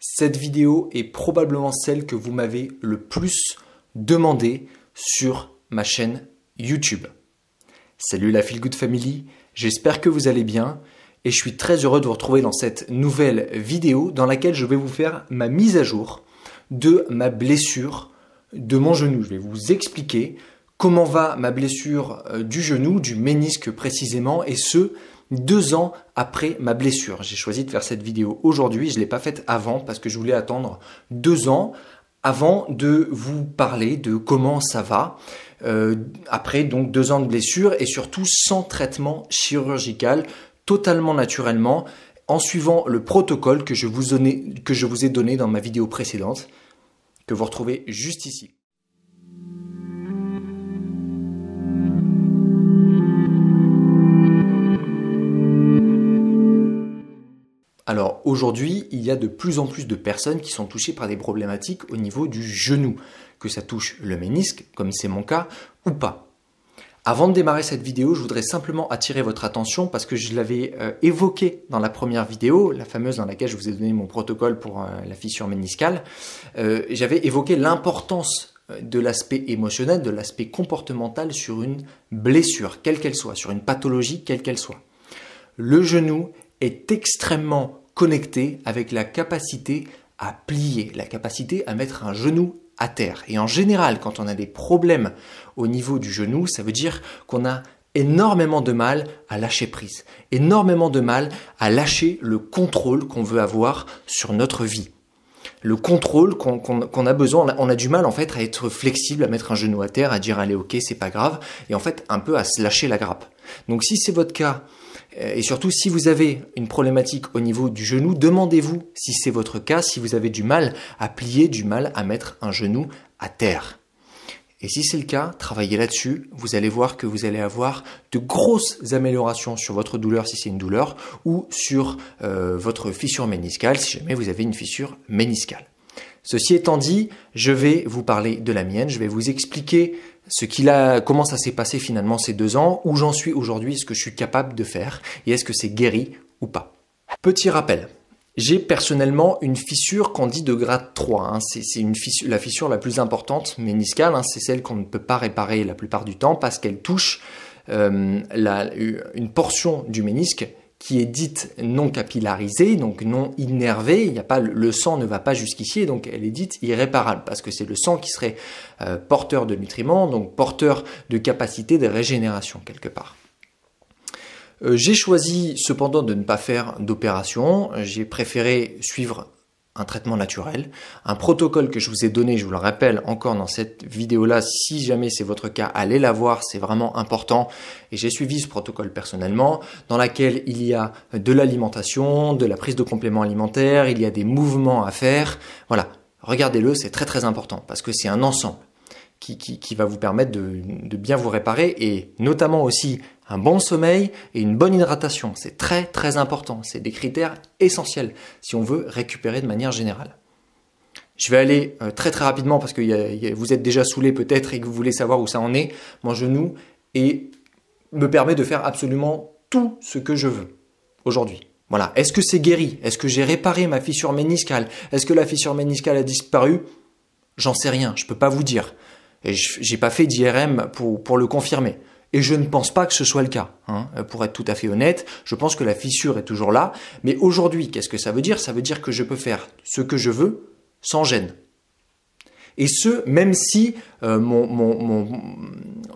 Cette vidéo est probablement celle que vous m'avez le plus demandé sur ma chaîne YouTube. Salut la Feel Good Family, j'espère que vous allez bien et je suis très heureux de vous retrouver dans cette nouvelle vidéo dans laquelle je vais vous faire ma mise à jour de ma blessure de mon genou. Je vais vous expliquer comment va ma blessure du genou, du ménisque précisément, et ce, 2 ans après ma blessure. J'ai choisi de faire cette vidéo aujourd'hui, je ne l'ai pas faite avant parce que je voulais attendre 2 ans avant de vous parler de comment ça va. Après donc 2 ans de blessure et surtout sans traitement chirurgical, totalement naturellement, en suivant le protocole que je vous ai donné dans ma vidéo précédente, que vous retrouvez juste ici. Alors aujourd'hui, il y a de plus en plus de personnes qui sont touchées par des problématiques au niveau du genou, que ça touche le ménisque, comme c'est mon cas, ou pas. Avant de démarrer cette vidéo, je voudrais simplement attirer votre attention parce que je l'avais évoqué dans la première vidéo, la fameuse dans laquelle je vous ai donné mon protocole pour la fissure méniscale. J'avais évoqué l'importance de l'aspect émotionnel, de l'aspect comportemental sur une blessure, quelle qu'elle soit, sur une pathologie, quelle qu'elle soit. Le genou est extrêmement connecté avec la capacité à plier, la capacité à mettre un genou à terre. Et en général, quand on a des problèmes au niveau du genou, ça veut dire qu'on a énormément de mal à lâcher prise, énormément de mal à lâcher le contrôle qu'on veut avoir sur notre vie. Le contrôle qu'on a besoin, on a du mal en fait à être flexible, à mettre un genou à terre, à dire allez ok c'est pas grave, et en fait un peu à se lâcher la grappe. Donc si c'est votre cas, et surtout si vous avez une problématique au niveau du genou, demandez-vous si c'est votre cas, si vous avez du mal à plier, du mal à mettre un genou à terre. Et si c'est le cas, travaillez là-dessus, vous allez voir que vous allez avoir de grosses améliorations sur votre douleur si c'est une douleur ou sur votre fissure méniscale si jamais vous avez une fissure méniscale. Ceci étant dit, je vais vous parler de la mienne, je vais vous expliquer comment ça s'est passé finalement ces 2 ans, où j'en suis aujourd'hui, ce que je suis capable de faire et est-ce que c'est guéri ou pas. Petit rappel. J'ai personnellement une fissure qu'on dit de grade 3. C'est la fissure la plus importante méniscale. C'est celle qu'on ne peut pas réparer la plupart du temps parce qu'elle touche une portion du ménisque qui est dite non capillarisée, donc non innervée. Le sang ne va pas jusqu'ici, donc elle est dite irréparable parce que c'est le sang qui serait porteur de nutriments, donc porteur de capacité de régénération quelque part. J'ai choisi cependant de ne pas faire d'opération, j'ai préféré suivre un traitement naturel, un protocole que je vous ai donné, je vous le rappelle encore dans cette vidéo-là, si jamais c'est votre cas, allez la voir, c'est vraiment important. Et j'ai suivi ce protocole personnellement, dans laquelle il y a de l'alimentation, de la prise de compléments alimentaires, il y a des mouvements à faire. Voilà, regardez-le, c'est très très important, parce que c'est un ensemble qui va vous permettre de bien vous réparer, et notamment aussi un bon sommeil et une bonne hydratation. C'est très très important, c'est des critères essentiels si on veut récupérer de manière générale. Je vais aller très très rapidement parce que vous êtes déjà saoulé peut-être et que vous voulez savoir où ça en est. Mon genou me permet de faire absolument tout ce que je veux aujourd'hui. Voilà. Est-ce que c'est guéri? Est-ce que j'ai réparé ma fissure méniscale? Est-ce que la fissure méniscale a disparu? J'en sais rien, je peux pas vous dire. Et j'ai pas fait d'IRM pour le confirmer. Et je ne pense pas que ce soit le cas. Pour être tout à fait honnête, je pense que la fissure est toujours là. Mais aujourd'hui, qu'est-ce que ça veut dire? Ça veut dire que je peux faire ce que je veux sans gêne. Et ce, même si mon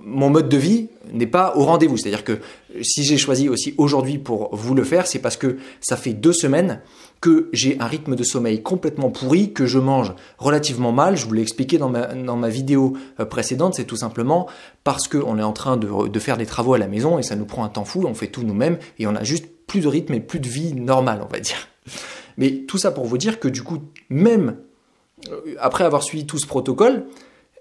mode de vie n'est pas au rendez-vous. C'est-à-dire que si j'ai choisi aussi aujourd'hui pour vous le faire, c'est parce que ça fait 2 semaines que j'ai un rythme de sommeil complètement pourri, que je mange relativement mal. Je vous l'ai expliqué dans ma vidéo précédente, c'est tout simplement parce qu'on est en train de faire des travaux à la maison et ça nous prend un temps fou, on fait tout nous-mêmes et on a juste plus de rythme et plus de vie normale, on va dire. Mais tout ça pour vous dire que du coup, même après avoir suivi tout ce protocole,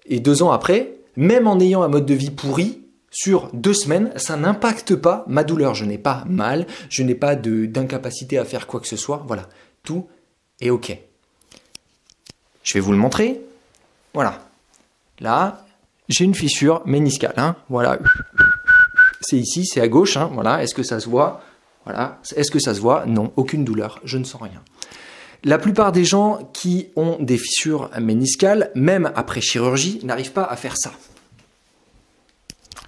et 2 ans après, même en ayant un mode de vie pourri, sur 2 semaines, ça n'impacte pas ma douleur. Je n'ai pas mal, je n'ai pas d'incapacité à faire quoi que ce soit. Voilà, tout est OK. Je vais vous le montrer. Voilà. Là, j'ai une fissure méniscale. Voilà. C'est ici, c'est à gauche. Voilà. Est-ce que ça se voit? Voilà. Est-ce que ça se voit? Non, aucune douleur. Je ne sens rien. La plupart des gens qui ont des fissures méniscales, même après chirurgie, n'arrivent pas à faire ça.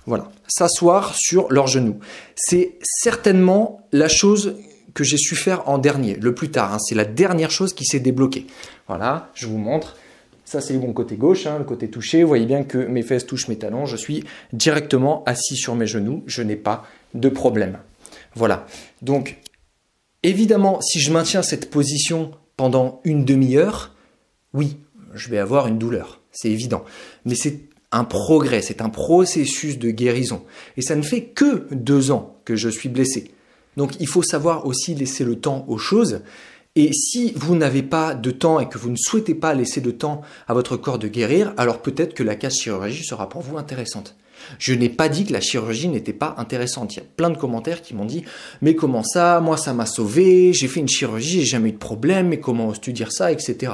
Voilà, s'asseoir sur leur genou. C'est certainement la chose que j'ai su faire en dernier, le plus tard. Hein. C'est la dernière chose qui s'est débloquée. Voilà, je vous montre. Ça, c'est mon côté gauche, hein, le côté touché. Vous voyez bien que mes fesses touchent mes talons. Je suis directement assis sur mes genoux. Je n'ai pas de problème. Voilà. Donc, évidemment, si je maintiens cette position pendant une demi-heure, oui, je vais avoir une douleur. C'est évident. Mais c'est un progrès, c'est un processus de guérison. Et ça ne fait que 2 ans que je suis blessé. Donc, il faut savoir aussi laisser le temps aux choses. Et si vous n'avez pas de temps et que vous ne souhaitez pas laisser de temps à votre corps de guérir, alors peut-être que la case chirurgie sera pour vous intéressante. Je n'ai pas dit que la chirurgie n'était pas intéressante. Il y a plein de commentaires qui m'ont dit « Mais comment ça? Moi, ça m'a sauvé. J'ai fait une chirurgie, j'ai jamais eu de problème. Mais comment oses-tu dire ça ?» etc.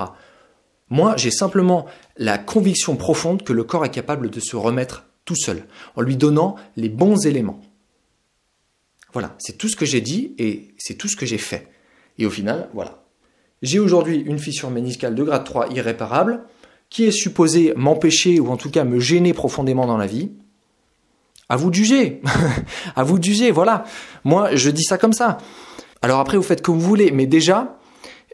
Moi, j'ai simplement la conviction profonde que le corps est capable de se remettre tout seul, en lui donnant les bons éléments. Voilà, c'est tout ce que j'ai dit et c'est tout ce que j'ai fait. Et au final, voilà. J'ai aujourd'hui une fissure méniscale de grade 3 irréparable qui est supposée m'empêcher ou en tout cas me gêner profondément dans la vie. À vous de juger. À vous de juger, voilà. Moi, je dis ça comme ça. Alors après, vous faites comme vous voulez. Mais déjà,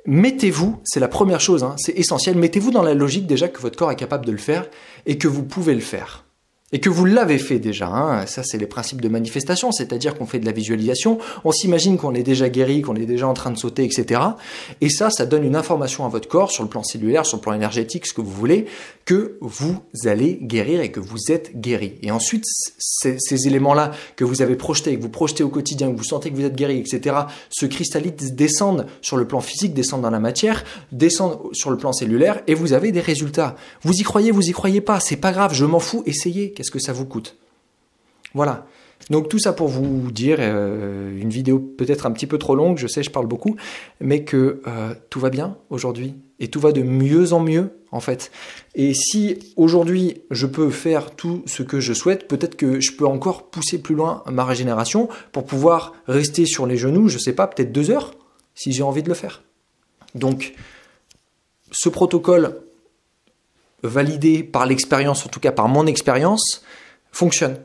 mettez-vous, c'est la première chose, hein, c'est essentiel, mettez-vous dans la logique déjà que votre corps est capable de le faire et que vous pouvez le faire. Et que vous l'avez fait déjà, hein. Ça c'est les principes de manifestation, c'est-à-dire qu'on fait de la visualisation, on s'imagine qu'on est déjà guéri, qu'on est déjà en train de sauter, etc. Et ça donne une information à votre corps, sur le plan cellulaire, sur le plan énergétique, ce que vous voulez, que vous allez guérir et que vous êtes guéri. Et ensuite, ces éléments-là que vous avez projetés, que vous projetez au quotidien, que vous sentez que vous êtes guéri, etc., se cristallisent, descendent sur le plan physique, descendent dans la matière, descendent sur le plan cellulaire, et vous avez des résultats. Vous y croyez pas, c'est pas grave, je m'en fous, essayez. Qu'est-ce que ça vous coûte? Voilà. Donc tout ça pour vous dire, une vidéo peut-être un petit peu trop longue, je sais, je parle beaucoup, mais que tout va bien aujourd'hui et tout va de mieux en mieux en fait. Et si aujourd'hui je peux faire tout ce que je souhaite, peut-être que je peux encore pousser plus loin ma régénération pour pouvoir rester sur les genoux, je sais pas, peut-être 2 heures si j'ai envie de le faire. Donc ce protocole validé par l'expérience, en tout cas par mon expérience, fonctionne.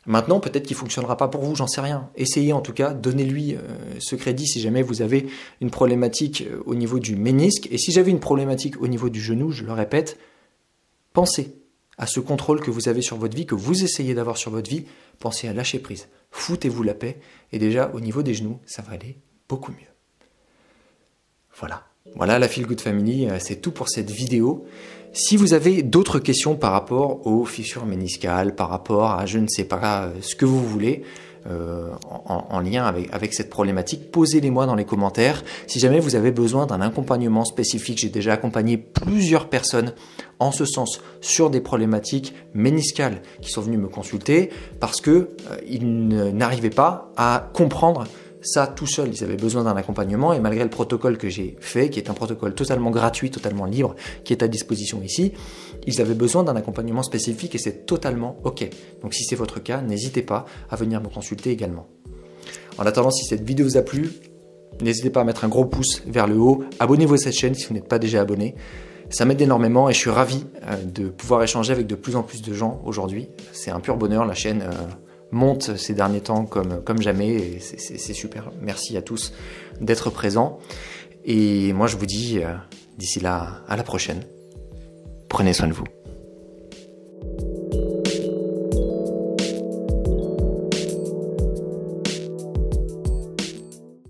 Maintenant, peut-être qu'il ne fonctionnera pas pour vous, j'en sais rien. Essayez en tout cas, donnez-lui ce crédit si jamais vous avez une problématique au niveau du ménisque. Et si j'avais une problématique au niveau du genou, je le répète, pensez à ce contrôle que vous avez sur votre vie, que vous essayez d'avoir sur votre vie. Pensez à lâcher prise. Foutez-vous la paix. Et déjà, au niveau des genoux, ça va aller beaucoup mieux. Voilà. Voilà la Feel Good Family, c'est tout pour cette vidéo. Si vous avez d'autres questions par rapport aux fissures méniscales, par rapport à je ne sais pas ce que vous voulez en lien avec cette problématique, posez-les-moi dans les commentaires. Si jamais vous avez besoin d'un accompagnement spécifique, j'ai déjà accompagné plusieurs personnes en ce sens sur des problématiques méniscales qui sont venues me consulter parce que ils n'arrivaient pas à comprendre ça tout seul, ils avaient besoin d'un accompagnement et malgré le protocole que j'ai fait, qui est un protocole totalement gratuit, totalement libre, qui est à disposition ici, ils avaient besoin d'un accompagnement spécifique et c'est totalement OK. Donc si c'est votre cas, n'hésitez pas à venir me consulter également. En attendant, si cette vidéo vous a plu, n'hésitez pas à mettre un gros pouce vers le haut, abonnez-vous à cette chaîne si vous n'êtes pas déjà abonné. Ça m'aide énormément et je suis ravi de pouvoir échanger avec de plus en plus de gens aujourd'hui. C'est un pur bonheur, la chaîne monte ces derniers temps comme jamais et c'est super. Merci à tous d'être présents et moi je vous dis d'ici là à la prochaine. Prenez soin de vous.